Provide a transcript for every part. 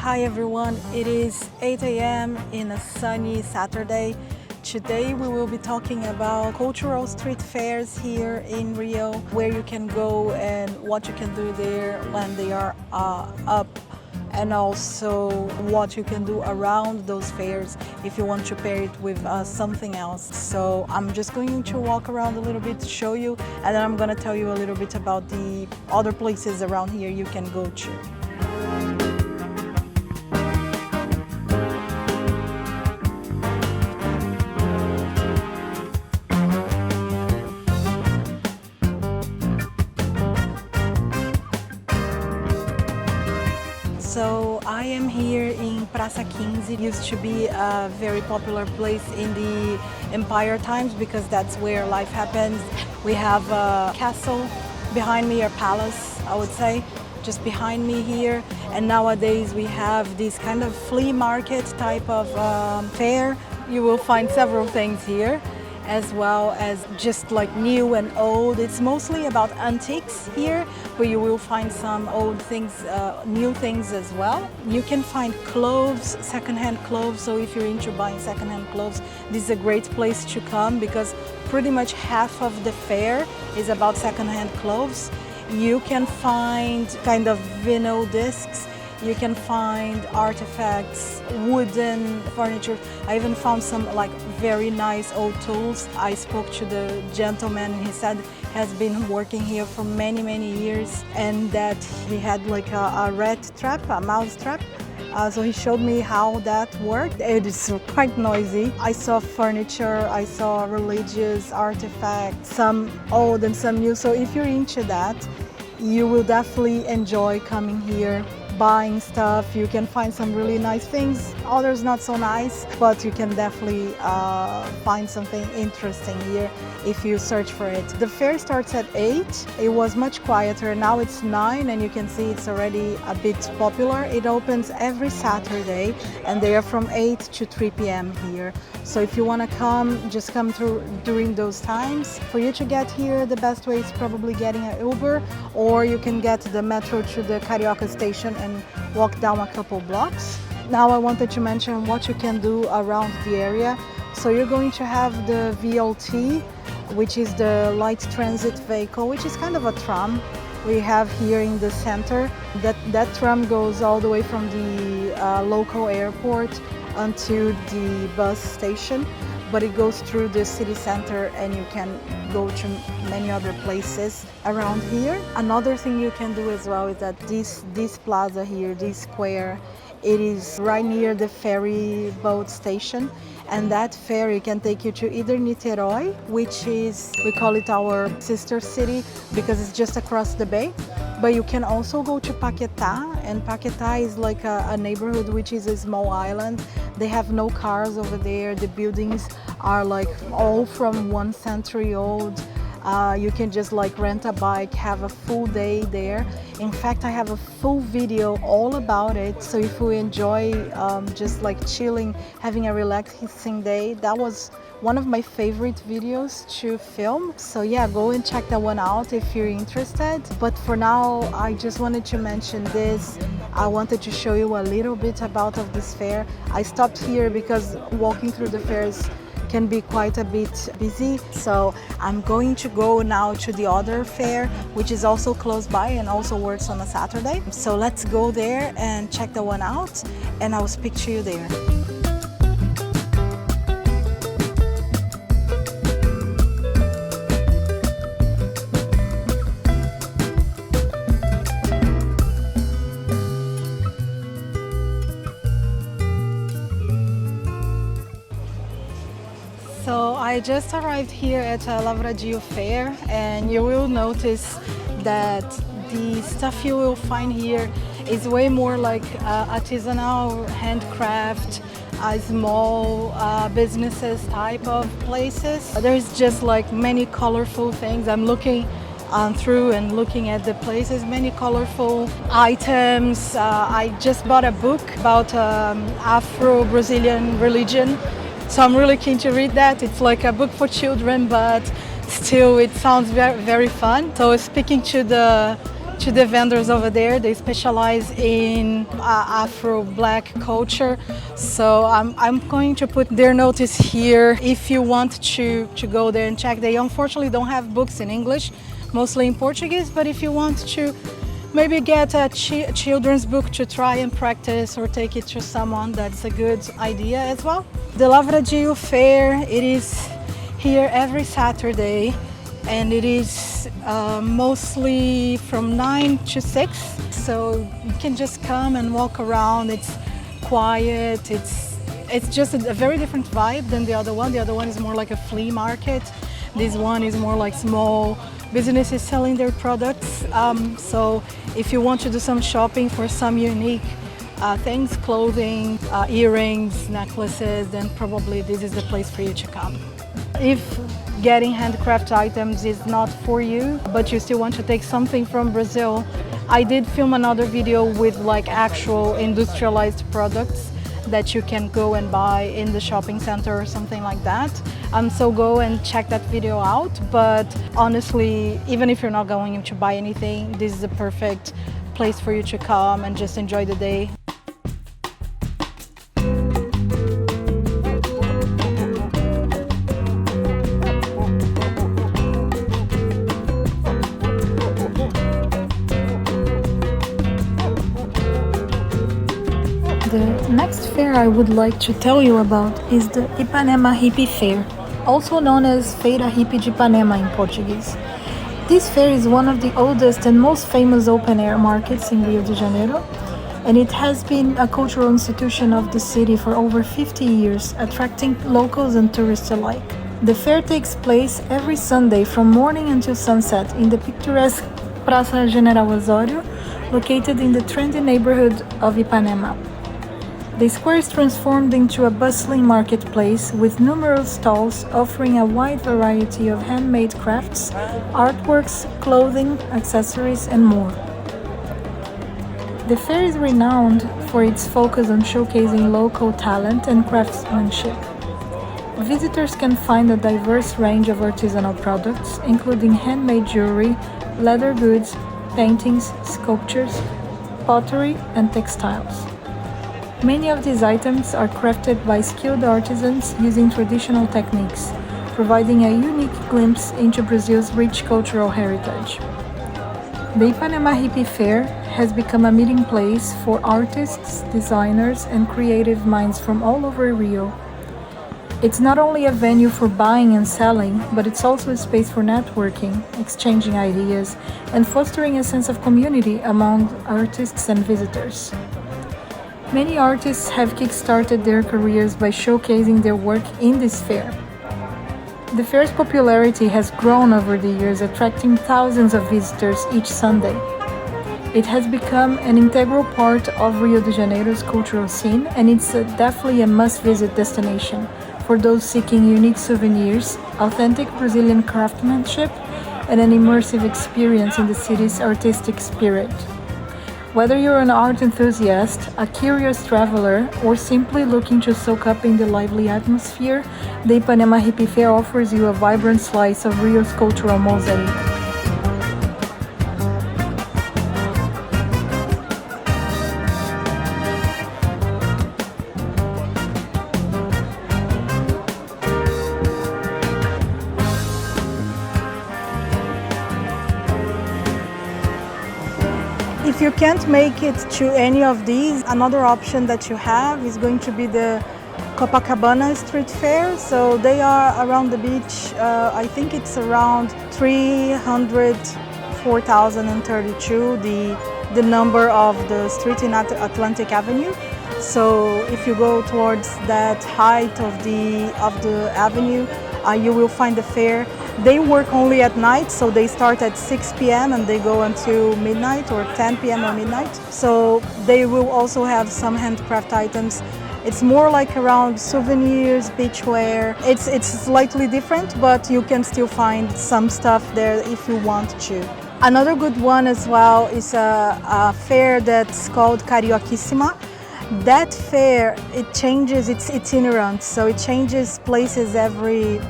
Hi everyone, it is 8 a.m. in a sunny Saturday. Today we will be talking about cultural street fairs here in Rio, where you can go and what you can do there when they are up, and also what you can do around those fairs if you want to pair it with something else. So I'm just going to walk around a little bit to show you, and then I'm going to tell you a little bit about the other places around here you can go to. So I am here in Praia Kings. It used to be a very popular place in the Empire times because that's where life happens. We have a castle behind me, or palace, I would say, just behind me here. And nowadays we have this kind of flea market type of fair. You will find several things here, as well as just like new and old. It's mostly about antiques here, but you will find some old things, new things as well. You can find clothes, secondhand clothes, so if you're into buying secondhand clothes, this is a great place to come because pretty much half of the fair is about secondhand clothes. You can find kind of vinyl discs. You can find artifacts, wooden furniture. I even found some like very nice old tools. I spoke to the gentleman and he said he has been working here for many years, and that he had like a rat trap, a mouse trap. So he showed me how that worked. It is quite noisy. I saw furniture, I saw religious artifacts, some old and some new. So if you're into that, you will definitely enjoy coming here, buying stuff. You can find some really nice things, others not so nice, but you can definitely find something interesting here if you search for it. The fair starts at 8. It was much quieter. Now it's 9 and you can see it's already a bit popular. It opens every Saturday and they are from 8 to 3 p.m. here. So if you want to come, just come through during those times. For you to get here, the best way is probably getting an Uber, or you can get the metro to the Carioca station and walk down a couple blocks. Now I wanted to mention what you can do around the area. So you're going to have the VLT, which is the light transit vehicle, which is kind of a tram we have here in the center. That tram goes all the way from the local airport until the bus station, but it goes through the city center and you can go to many other places around here. Another thing you can do as well is that this plaza here, this square, it is right near the ferry boat station, and that ferry can take you to either Niterói, which is, we call it our sister city because it's just across the bay, but you can also go to Paquetá, and Paquetá is like a neighborhood which is a small island. They have no cars over there. The buildings are like all from 1 century old. You can just like rent a bike, have a full day there. In fact, I have a full video all about it. So if you enjoy just like chilling, having a relaxing day, that was one of my favorite videos to film. So yeah, go and check that one out if you're interested. But for now, I just wanted to mention this. I wanted to show you a little bit about of this fair. I stopped here because walking through the fairs can be quite a bit busy. So I'm going to go now to the other fair, which is also close by and also works on a Saturday. So let's go there and check the one out, and I'll speak to you there. So I just arrived here at Lavrogio Fair, and you will notice that the stuff you will find here is way more like artisanal, handcraft, small businesses type of places. There's just like many colorful things. I'm looking through and looking at the places, many colorful items. I just bought a book about Afro-Brazilian religion. So I'm really keen to read that. It's like a book for children, but still it sounds very fun. So speaking to to the vendors over there. They specialize in Afro-Black culture. So I'm going to put their notice here if you want to go there and check. They unfortunately don't have books in English, mostly in Portuguese, but if you want to maybe get a children's book to try and practice or take it to someone, that's a good idea as well. The Lavrogio Fair, it is here every Saturday, and it is mostly from 9 to 6. So you can just come and walk around. It's quiet. It's just a very different vibe than the other one. The other one is more like a flea market. This one is more like small businesses selling their products. So if you want to do some shopping for some unique things, clothing, earrings, necklaces, then probably this is the place for you to come. If getting handcrafted items is not for you, but you still want to take something from Brazil, I did film another video with like actual industrialized products that you can go and buy in the shopping center or something like that. So go and check that video out. But honestly, even if you're not going to buy anything, this is a perfect place for you to come and just enjoy the day. The next fair I would like to tell you about is the Ipanema Hippie Fair, also known as Feira Hippie de Ipanema in Portuguese. This fair is one of the oldest and most famous open-air markets in Rio de Janeiro, and it has been a cultural institution of the city for over 50 years, attracting locals and tourists alike. The fair takes place every Sunday from morning until sunset in the picturesque Praça General Osório, located in the trendy neighborhood of Ipanema. The square is transformed into a bustling marketplace with numerous stalls offering a wide variety of handmade crafts, artworks, clothing, accessories, and more. The fair is renowned for its focus on showcasing local talent and craftsmanship. Visitors can find a diverse range of artisanal products, including handmade jewelry, leather goods, paintings, sculptures, pottery, and textiles. Many of these items are crafted by skilled artisans using traditional techniques, providing a unique glimpse into Brazil's rich cultural heritage. The Ipanema Hippie Fair has become a meeting place for artists, designers, and creative minds from all over Rio. It's not only a venue for buying and selling, but it's also a space for networking, exchanging ideas, and fostering a sense of community among artists and visitors. Many artists have kick-started their careers by showcasing their work in this fair. The fair's popularity has grown over the years, attracting thousands of visitors each Sunday. It has become an integral part of Rio de Janeiro's cultural scene, and it's definitely a must-visit destination for those seeking unique souvenirs, authentic Brazilian craftsmanship, and an immersive experience in the city's artistic spirit. Whether you're an art enthusiast, a curious traveler, or simply looking to soak up in the lively atmosphere, the Ipanema Hippie Fair offers you a vibrant slice of Rio's cultural mosaic. If you can't make it to any of these, another option that you have is going to be the Copacabana Street Fair. So they are around the beach. I think it's around 304,032, the number of the street in Atlantic Avenue. So if you go towards that height of the avenue, you will find the fair. They work only at night, so they start at 6 p.m. and they go until midnight or 10 p.m. or midnight. So they will also have some handcraft items. It's more like around souvenirs, beachwear. It's slightly different, but you can still find some stuff there if you want to. Another good one as well is a fair that's called Carioquíssima. That fair, it changes, it's itinerant, so it changes places every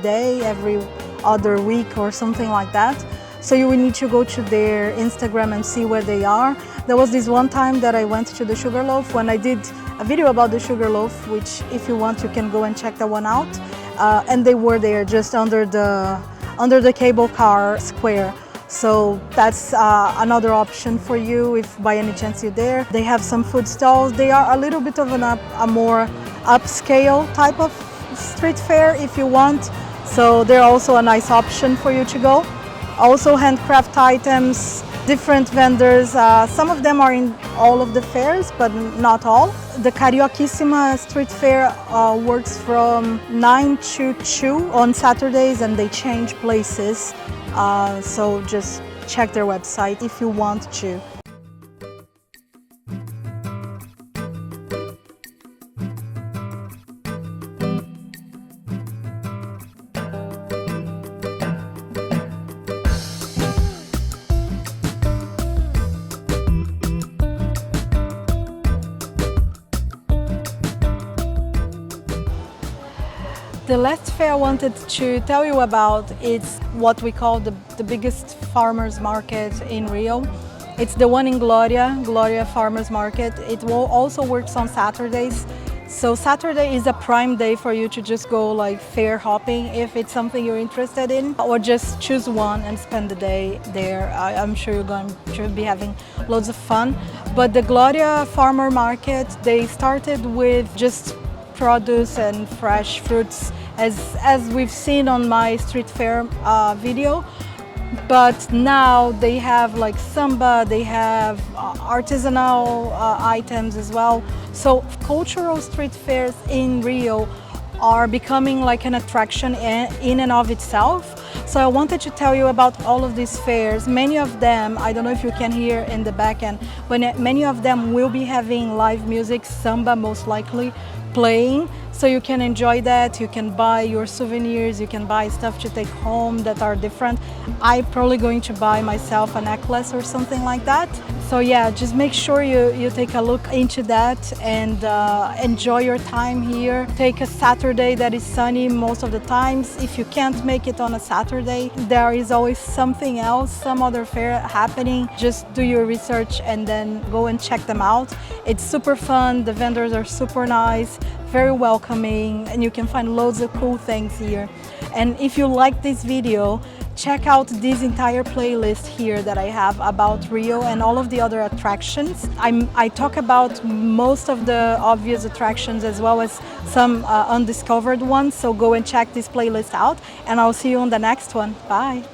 day, every other week or something like that. So you will need to go to their Instagram and see where they are. There was this one time that I went to the Sugarloaf when I did a video about the Sugarloaf, which if you want you can go and check that one out. And they were there just under the cable car square. So that's another option for you if by any chance you're there. They have some food stalls. They are a little bit of a more upscale type of street fair if you want. So they're also a nice option for you to go. Also handcraft items, different vendors. Some of them are in all of the fairs, but not all. The Carioquísima Street Fair works from 9 to 2 on Saturdays, and they change places. So just check their website if you want to. The last fair I wanted to tell you about is what we call the biggest farmers market in Rio. It's the one in Gloria Farmers Market. It also works on Saturdays. So Saturday is a prime day for you to just go like fair hopping if it's something you're interested in, or just choose one and spend the day there. I'm sure you're going to be having loads of fun. But the Gloria Farmer Market, they started with just produce and fresh fruits as we've seen on my street fair video, but now they have like samba, they have artisanal items as well. So cultural street fairs in Rio are becoming like an attraction in and of itself. So I wanted to tell you about all of these fairs. Many of them, I don't know if you can hear in the back end, but many of them will be having live music, samba most likely, playing, so you can enjoy that. You can buy your souvenirs, you can buy stuff to take home that are different. I'm probably going to buy myself a necklace or something like that. So yeah, just make sure you take a look into that and enjoy your time here. Take a Saturday that is sunny most of the times. If you can't make it on a Saturday, there is always something else, some other fair happening. Just do your research and then go and check them out. It's super fun, the vendors are super nice, very welcoming, and you can find loads of cool things here. And if you like this video, check out this entire playlist here that I have about Rio and all of the other attractions. I talk about most of the obvious attractions as well as some undiscovered ones, so go and check this playlist out, and I'll see you on the next one. Bye!